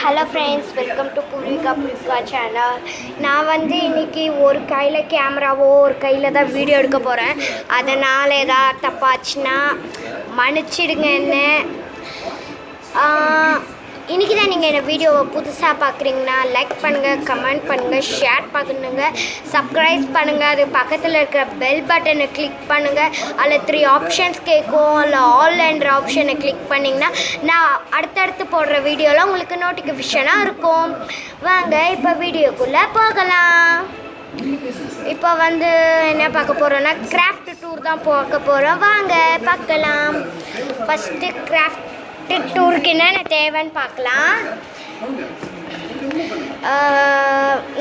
Hello friends, welcome to Poorvika channel. நான் இன்றைக்கி ஒரு கையில் கேமராவோ ஒரு கையில் தான் வீடியோ எடுக்க போகிறேன். அதனால் ஏதாவது தப்பாச்சுன்னா மன்னிச்சிடுங்கன்னு. இன்றைக்கி தான் நீங்கள் இந்த வீடியோவை புதுசாக பார்க்குறீங்கன்னா லைக் பண்ணுங்கள், கமெண்ட் பண்ணுங்கள், ஷேர் பண்ணுங்கள், சப்ஸ்கிரைப் பண்ணுங்கள். அது பக்கத்தில் இருக்கிற பெல் பட்டனை கிளிக் பண்ணுங்கள். அதில் 3 ஆப்ஷன்ஸ் கேட்கும். அதில் ஆல் என்ற ஆப்ஷனை கிளிக் பண்ணிங்கன்னா நான் அடுத்தடுத்து போடுற வீடியோவில் உங்களுக்கு நோட்டிஃபிகேஷனாக இருக்கும். வாங்க இப்போ வீடியோக்குள்ளே போகலாம். இப்போ என்ன பார்க்க போகிறோன்னா கிராஃப்ட் டூர் தான் பார்க்க போகிறோம். வாங்க பார்க்கலாம். ஃபஸ்ட்டு கிராஃப்ட் டூருக்கு என்னென்ன தேவைன்னு பார்க்கலாம்.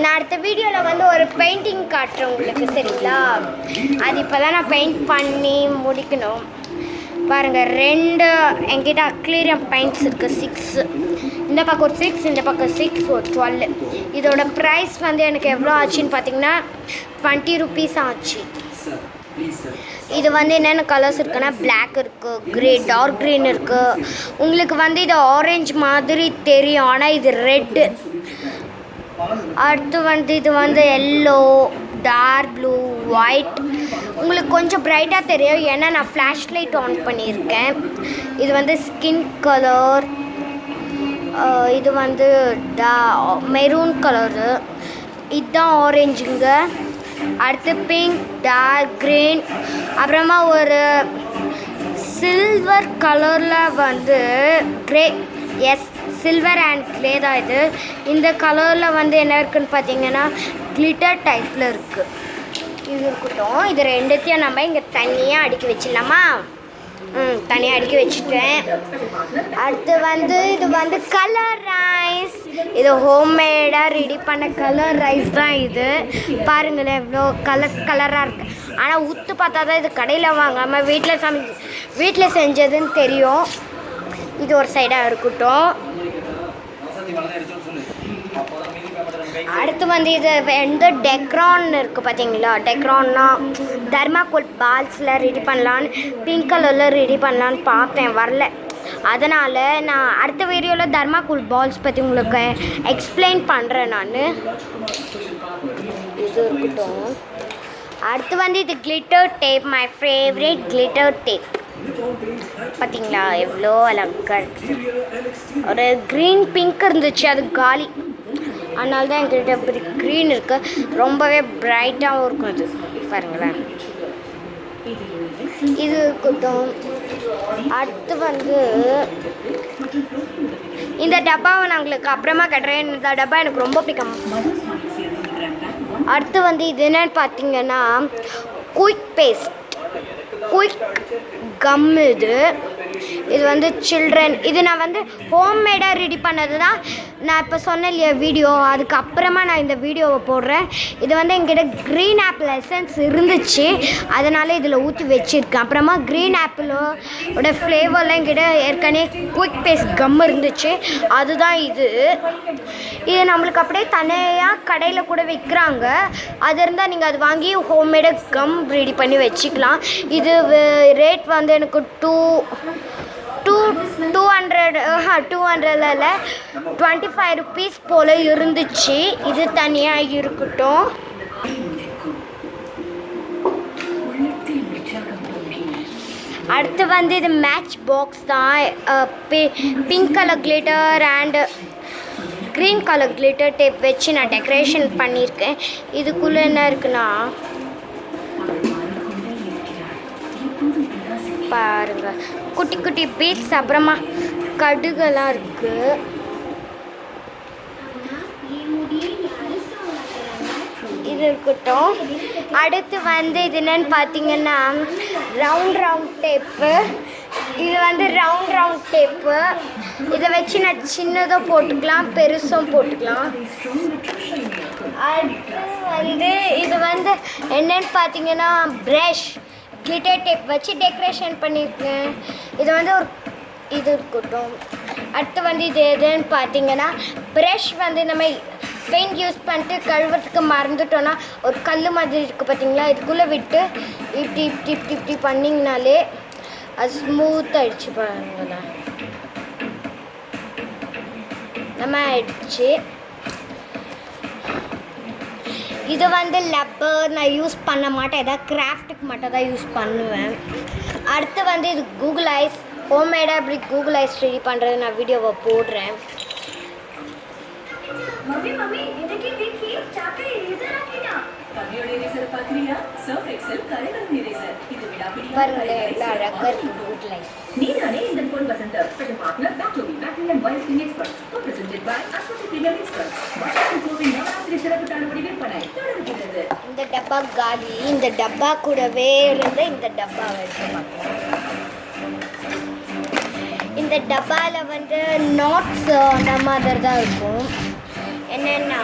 நான் அடுத்த வீடியோவில் ஒரு பெயிண்டிங் காட்டுறேன் உங்களுக்கு, சரிங்களா? அது இப்போ தான் நான் பெயிண்ட் பண்ணி முடிக்கணும். பாருங்கள், 2 என்கிட்ட அக்ளீரியம் பெயிண்ட்ஸ் இருக்குது. 6 இந்த பக்கம் ஒரு 6, இந்த பக்கம் 6, ஒரு 12. இதோட ப்ரைஸ் எனக்கு எவ்வளோ ஆச்சுன்னு பார்த்தீங்கன்னா 20 rupees ஆச்சு. இது என்னென்ன கலர்ஸ் இருக்குன்னா பிளாக் இருக்குது, க்ரே, டார்க் க்ரீன் இருக்குது. உங்களுக்கு இது ஆரஞ்சு மாதிரி தெரியும், ஆனால் இது ரெட்டு. அடுத்து இது எல்லோ, டார்க் ப்ளூ, ஒயிட். உங்களுக்கு கொஞ்சம் ப்ரைட்டாக தெரியும், ஏன்னா நான் ஃப்ளாஷ் லைட் ஆன் பண்ணியிருக்கேன். இது ஸ்கின் கலர். இது மெரூன் கலரு. இதுதான் ஆரஞ்சுங்க. அடுத்து பிங்க், டார்க் க்ரீன், அப்புறமா ஒரு சில்வர் கலரில் grey. Yes, silver and grey தான் இது. இந்த கலரில் என்ன இருக்குதுன்னு பார்த்தீங்கன்னா கிளிட்டர் டைப்பில் இருக்குது. இது இருக்கட்டும். இது ரெண்டுத்தையும் நம்ம இங்கே தனியாக அடுக்கி வச்சிடலாமா? தனியாக அடுக்கி வச்சுட்டேன். அடுத்து இது கலர் ரைஸ். இது ஹோம்மேடாக ரெடி பண்ண கலர் ரைஸ் தான் இது. பாருங்களேன், எவ்வளோ கலராக இருக்குது. ஆனால் உத்து பார்த்தா தான் இது கடையில் வாங்காமல் வீட்டில் செஞ்சதுன்னு தெரியும். இது ஒரு சைடாக இருக்கட்டும். அடுத்து இது டெக்ரான் இருக்குது பார்த்தீங்களா? டெக்ரான்னா தர்மாக்கோல் பால்ஸில் ரெடி பண்ணலான்னு, பிங்க் கலரில் ரெடி பண்ணலான்னு பார்த்தேன், வரல. அதனால் நான் அடுத்த வீடியோவில் தர்மாக்கோல் பால்ஸ் பற்றி உங்களுக்கு எக்ஸ்பிளைன் பண்ணுறேன் நான். இது இருக்கட்டும். அடுத்து இது glitter tape, my favourite glitter tape. பார்த்தீங்களா எவ்வளோ அழகாக இருக்குது. ஒரு க்ரீன் பிங்க் இருந்துச்சு, அது காலி. அதனால தான் என்கிட்ட இப்படி க்ரீன் இருக்குது. ரொம்பவே ப்ரைட்டாகவும் இருக்கும். அது பாருங்களேன். இது இருக்கட்டும். அடுத்து இந்த டப்பாவை நான் உங்களுக்கு அப்புறமா கட்டுறேன். இந்த டப்பா எனக்கு ரொம்ப பிடிக்கும். அடுத்து இது என்னன்னு பார்த்தீங்கன்னா குயிக் பேஸ்ட், குயிக் கம். இது சில்ட்ரன். இது நான் ஹோம்மேடாக ரெடி பண்ணது தான். நான் இப்போ சொன்னேன் இல்லையா வீடியோ, அதுக்கப்புறமா நான் இந்த வீடியோவை போடுறேன். இது என்கிட்ட க்ரீன் ஆப்பிள் எசன்ஸ் இருந்துச்சு, அதனால் இதில் ஊற்றி வச்சுருக்கேன். அப்புறமா க்ரீன் ஆப்பிளோட ஃப்ளேவர்லாம் என்கிட்ட ஏற்கனவே குயிக் பேஸ்ட் கம் இருந்துச்சு, அதுதான் இது. இது நம்மளுக்கு அப்படியே தனியாக கடையில் கூட விற்கிறாங்க. அது இருந்தால் நீங்கள் அது வாங்கி ஹோம்மேடாக கம் ரெடி பண்ணி வச்சுக்கலாம். இது ரேட் எனக்கு 200 25 rupees போல் இருந்துச்சு. இது தனியாக இருக்கட்டும். அடுத்து இது மேட்ச் பாக்ஸ் தான். Pink colour glitter and green colour glitter tape வச்சு நான் டெக்கரேஷன் பண்ணியிருக்கேன். இதுக்குள்ளே என்ன இருக்குன்னா பாருங்க, குட்டி குட்டி பீட்ஸ், அப்புறமா கடுகெல்லாம் இருக்குது. இது இருக்கட்டும். அடுத்து இது என்னன்னு பார்த்தீங்கன்னா ரவுண்ட் டேப்பு. இது ரவுண்ட் டேப்பு. இதை வச்சு நான் சின்னதும் போட்டுக்கலாம், பெருசும் போட்டுக்கலாம். அடுத்து இது என்னன்னு பார்த்தீங்கன்னா ப்ரஷ், கிளிட்டர் டேப் வச்சு டெக்கரேஷன் பண்ணியிருக்கேன். இது ஒரு இது இருக்கட்டும். அடுத்து இது எதுன்னு பார்த்தீங்கன்னா ப்ரஷ். நம்ம பெயிண்ட் யூஸ் பண்ணிட்டு கழுவுறதுக்கு மறந்துட்டோன்னா ஒரு கல் மாதிரி இருக்குது பார்த்தீங்களா, இதுக்குள்ளே விட்டு இப்படி பண்ணிங்கனாலே அது ஸ்மூத் ஆகிடுச்சு. பாருங்களேன், நம்ம ஆயிடுச்சு. இது வந்து லப்பர் நான் யூஸ் பண்ண மாட்டேன், ஏதாவது கிராஃப்ட்டுக்கு மட்டும் தான் யூஸ் பண்ணுவேன். அடுத்து வந்து இது கூகுள் ஐஸ். ஹோம்மேடாக இப்படி கூகுள் ஐஸ் ரெடி பண்ணுறது நான் வீடியோவை போடுறேன். பாருங்களேன் எவ்வளோ அழகாக இருக்குது கூகுள் ஐஸ். இந்த டப்பா காலி. இந்த டப்பா கூடவே இருந்து இந்த டப்பா எடுத்து பார்க்கலாம். இந்த டப்பாவில் வந்து நாட்ஸ் அந்த மாதிரி தான் இருக்கும். என்னென்னா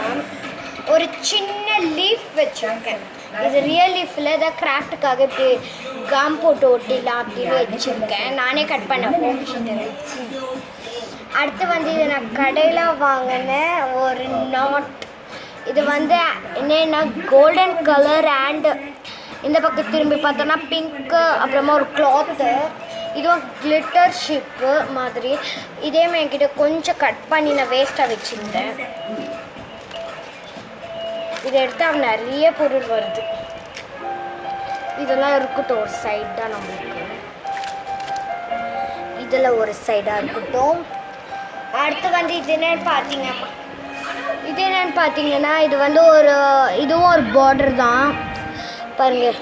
ஒரு சின்ன லீஃப் வச்சுருக்கேன். இது ரியல் லீஃபில் தான் கிராஃப்ட்டுக்காக இப்படி கம் போட்டு ஒட்டிடலாம் அப்படின்னு வச்சுருக்கேன். நானே கட் பண்ண ஹோம் ஷீட்டை வச்சு. அடுத்து வந்து இது நான் கடையில் வாங்கின ஒரு நாட். இது வந்து என்னென்னா கோல்டன் கலர் அண்டு இந்த பக்கம் திரும்பி பார்த்தோன்னா பிங்க்கு, அப்புறமா ஒரு கிளாத்து. இதுவும் கிளிட்டர் ஷிப்பு மாதிரி. இதேமாதிரி என்கிட்ட கொஞ்சம் கட் பண்ணி நான் வேஸ்ட்டாக வச்சுருந்தேன். இதை எடுத்தால் நிறைய பொருள் வருது. இதெல்லாம் இருக்கட்டும், ஒரு சைடு தான் நம்மளுக்கு. இதில் ஒரு சைடாக இருக்கட்டும். அடுத்து வந்து இது என்னன்னு பார்த்தீங்கன்னா இது வந்து இதுவும் ஒரு பார்டர் தான் பாருங்கள்.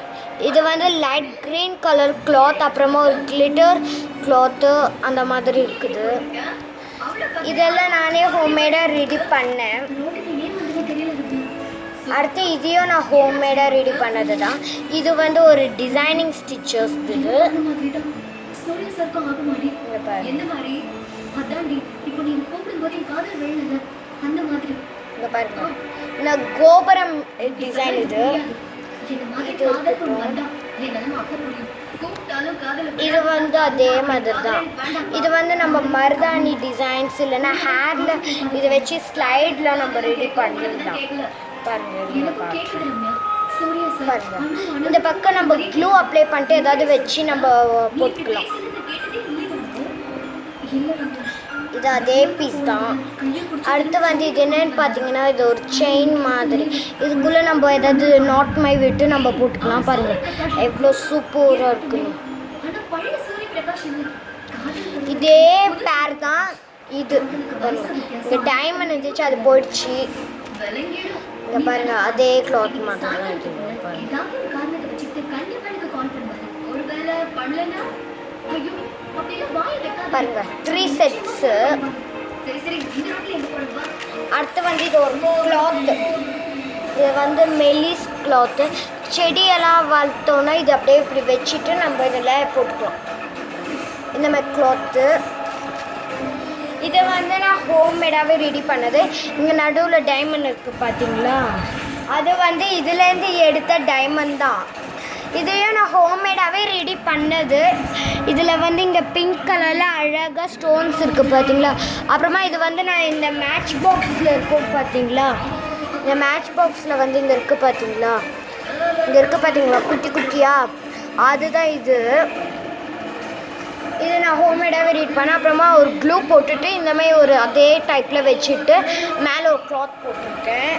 இது வந்து லைட் க்ரீன் கலர் கிளாத், அப்புறமா ஒரு கிளிட்டர் கிளாத்து அந்த மாதிரி இருக்குது. இதெல்லாம் நானே ஹோம்மேடாக ரெடி பண்ணேன். அடுத்து இதையும் நான் ஹோம்மேடாக ரெடி பண்ணது தான். இது வந்து ஒரு டிசைனிங் ஸ்டிச்சர்ஸ். இது இங்கே பாருங்க, நான் கோபுரம் டிசைன். இது வந்து அதே மாதிரி தான். இது வந்து நம்ம மருதாணி டிசைன்ஸ் இல்லைன்னா ஹேரில் இதை வச்சு ஸ்லைடில் நம்ம ரெடி பண்ணிடலாம். பாருங்க பாருங்க, இந்த பக்கம் நம்ம க்ளூ அப்ளை பண்ணிட்டு ஏதாவது வச்சு நம்ம போட்டுக்கலாம். இது அதே பீஸ் தான். அடுத்து வந்து இது என்னன்னு பார்த்தீங்கன்னா இது ஒரு செயின் மாதிரி. இதுக்குள்ளே நம்ம ஏதாவது நாட் மை விட்டு நம்ம போட்டுக்கலாம். பாருங்கள் எவ்வளோ சூப்பராக இருக்குன்னு. இதே பேர் தான் இது. இங்கே டைமண்ட் இருந்துச்சு, அது போயிடுச்சு. இங்கே பாருங்கள் அதே கிளாத் மாதிரி தான் இது. பாருங்க 3 செட்ஸு. அடுத்து வந்து இது ஒரு கிளாத்து. இது வந்து மெலிஸ் கிளாத்து. செடியெல்லாம் வளர்த்தோன்னா இது அப்படியே இப்படி வச்சுட்டு நம்ம இதில் போட்டுக்கலாம். இந்த மாதிரி கிளாத்து. இதை வந்து நான் ஹோம்மேடாகவே ரெடி பண்ணது. இங்கே நடுவில் டைமண்ட் இருக்குது பார்த்தீங்களா, அது வந்து இதுலேருந்து எடுத்த டைமண்ட் தான். இதையும் நான் ஹோம்மேடாகவே ரெடி பண்ணது. இதில் வந்து இங்கே பிங்க் கலரில் அழகாக ஸ்டோன்ஸ் இருக்குது பார்த்தீங்களா. அப்புறமா இது வந்து நான் இந்த மேட்ச் பாக்ஸில் இருக்கும் பார்த்தீங்களா. இந்த மேட்ச் பாக்ஸில் வந்து இங்கே இருக்குது பார்த்தீங்களா, இங்கே இருக்குது பார்த்தீங்களா குட்டி குட்டியாக, அதுதான் இது. இது நான் ஹோம்மேடாகவே ரெடி பண்ணேன். அப்புறமா ஒரு க்ளூ போட்டுட்டு இந்த மாதிரி ஒரு அதே டைப்பில் வச்சுட்டு மேலே ஒரு கிளாத் போட்டிருக்கேன்.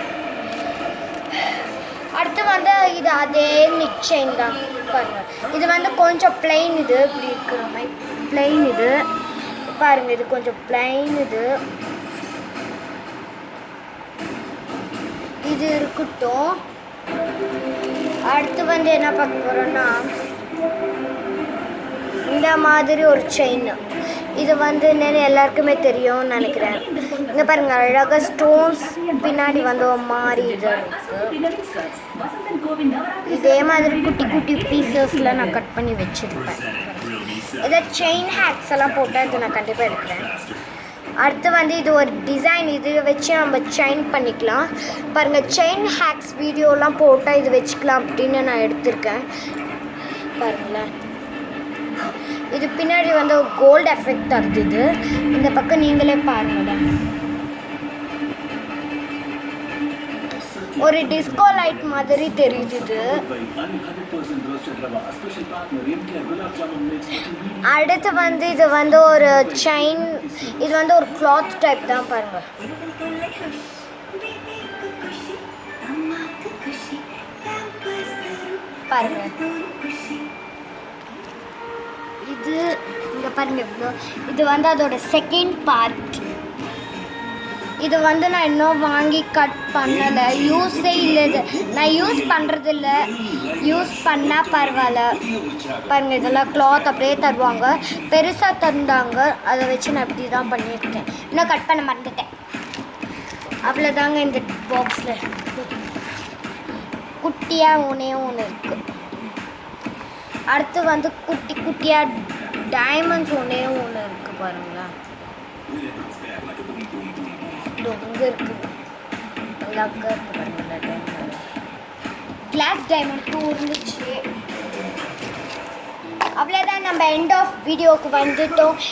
அடுத்து வந்து இது அதே நிக் செயின் தான் பாருங்கள். இது வந்து கொஞ்சம் பிளைன். இது இப்படி இருக்கிற மாதிரி பிளைன். இது பாருங்கள், இது கொஞ்சம் பிளைன். இது இருக்கட்டும். அடுத்து வந்து என்ன பார்க்க போகிறோன்னா இந்த மாதிரி ஒரு செயின். இது வந்து என்னென்னு எல்லாருக்குமே தெரியும்னு நினைக்கிறேன். இங்கே பாருங்கள் அழகாக ஸ்டோன்ஸ் பின்னாடி வந்து ஒரு மாதிரி இது இருக்குது. இதே மாதிரி குட்டி குட்டி பீசஸில் நான் கட் பண்ணி வச்சுருப்பேன். இதை செயின் ஹேக்ஸ் எல்லாம் போட்டால் இது நான் கண்டிப்பாக எடுக்கிறேன். அடுத்து வந்து இது ஒரு டிசைன். இது வச்சு நம்ம செயின் பண்ணிக்கலாம். பாருங்கள் செயின் ஹேக்ஸ் வீடியோலாம் போட்டால் இது வச்சுக்கலாம் அப்படின்னு நான் எடுத்திருக்கேன். பாருங்களேன், இது பின்னாடி வந்து ஒரு கோல்டு எஃபெக்ட் தருது. இந்த பக்கம் நீங்களே பாருங்களேன். ஒரு டிஸ்கோ லைட் மாதிரி தெரியுது. அடுத்து வந்து இது வந்து ஒரு செயின், இது வந்து ஒரு கிளாத் டைப் தான் பாருங்க. பாருங்க இது இங்க பாருங்க இவ்வளோ. இது வந்து அதோட செகண்ட் பார்ட். இது வந்து நான் இன்னும் வாங்கி கட் பண்ணலை, யூஸே இல்லை. இது நான் யூஸ் பண்ணுறது இல்லை, யூஸ் பண்ணால் பரவாயில்ல. பாருங்கள் இதெல்லாம் கிளாத் அப்படியே தருவாங்க, பெருசாக தந்தாங்க, அதை வச்சு நான் இப்படி தான் பண்ணியிருக்கேன். இன்னும் கட் பண்ண மறந்துட்டேன். அவ்வளோதாங்க. இந்த பாக்ஸில் குட்டியாக ஒன்று இருக்குது. அடுத்து வந்து குட்டி குட்டியாக டைமண்ட்ஸ் ஒன்று இருக்குது பாருங்களேன். இங்கே இருக்குது, அழகாக இருக்குது பாருங்களேன். டைமண்ட் கிளாஸ் டைமண்ட் 2 இருந்துச்சு. அவ்வளோதான், நம்ம எண்ட் ஆஃப் வீடியோவுக்கு வந்துட்டோம்.